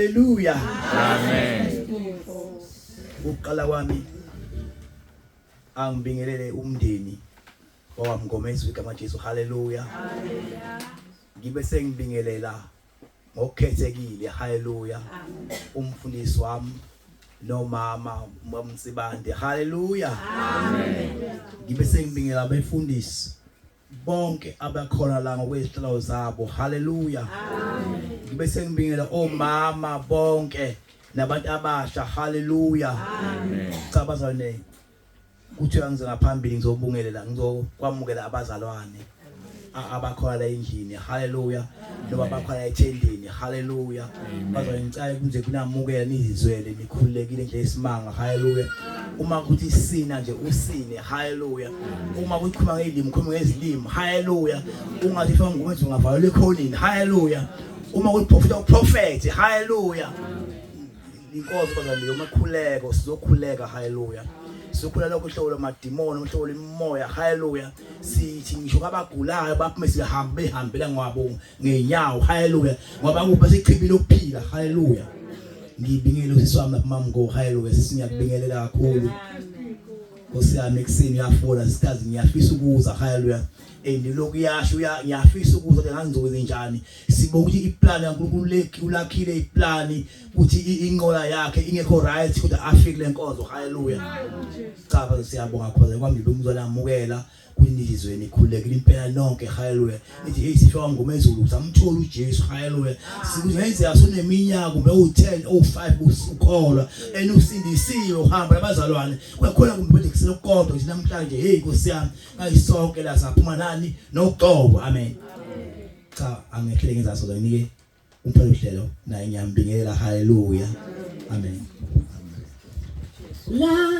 haleluya. Amen. Uqala kwami angibingelele umndeni owamngomeza igama Jesu, haleluya. Ngibe sengibingelela ngokukhethekile, haleluya, umfundisi wami nomama uMamsibande, haleluya. Ngibe sengibingelela abefundisi bonke abakhona la ngokwezihlalo zabo, haleluya. Ngibe sengibingelela omama bonke nabantu abasha, haleluya. Cha bazalwane, kuthi angize ngaphambili ngizobungelela, ngizokwamukela abazalwane abakhona la endlini, haleluya, noma abakhona ethendeni, haleluya. Bazalwane, ngicela kunje kunamukela nizizwele nikhululekile nje isimanga, haleluya. Uma kuthi sina nje usine, haleluya. Uma kukhuluma ngelimi khuluma ngezilimi, haleluya. Ungathi fa ngumenzi ungavalwa ekhonini, haleluya. Uma kuthi prophet, haleluya. Inkosi bazalwane, yomakhuleko sizokhuleka, haleluya. Sizokhuleka lokho hlobo lamadimoni, uhlobo lemoya, haleluya. Sithi ngisho abagulayo baphume behambela ngwabo ngenyawo, haleluya, ngoba kupha sichibile ukuphila, haleluya. Ngibingelela usisi wami lapha mamgo, haleluya. Sisiyabingelela kakhulu Nkosi yami, ekseni yafona sitazi ngiyafisa ukuza, haleluya. Lokhu yasho ngiyafisa ukuza ke ngangizoze njani. Sibona ukuthi iplan yaNkulunkulu ulakhile iplan ukuthi inqola yakhe ingekho right kodwa afike lenkonzo, haleluya. Cha siyabonga khona kwami ngizonamukela kunizwe nikhulekile impela nonke, haleluya. Nithi hey sifika ngomezulu samthola uJesu, haleluya. Sikuzenzeka soneminyaka kumbe u10 o5 ukholwa enusindisiwe uhamba abazalwane kwakhona kumbe kuselokonto nje namhlanje. Hey Nkosi yami, ngayisonke la saphuma nani noqobo, amen. Cha angehlele ngezaso nike umphela uhlelo naye ngiyambingelela, haleluya, amen. La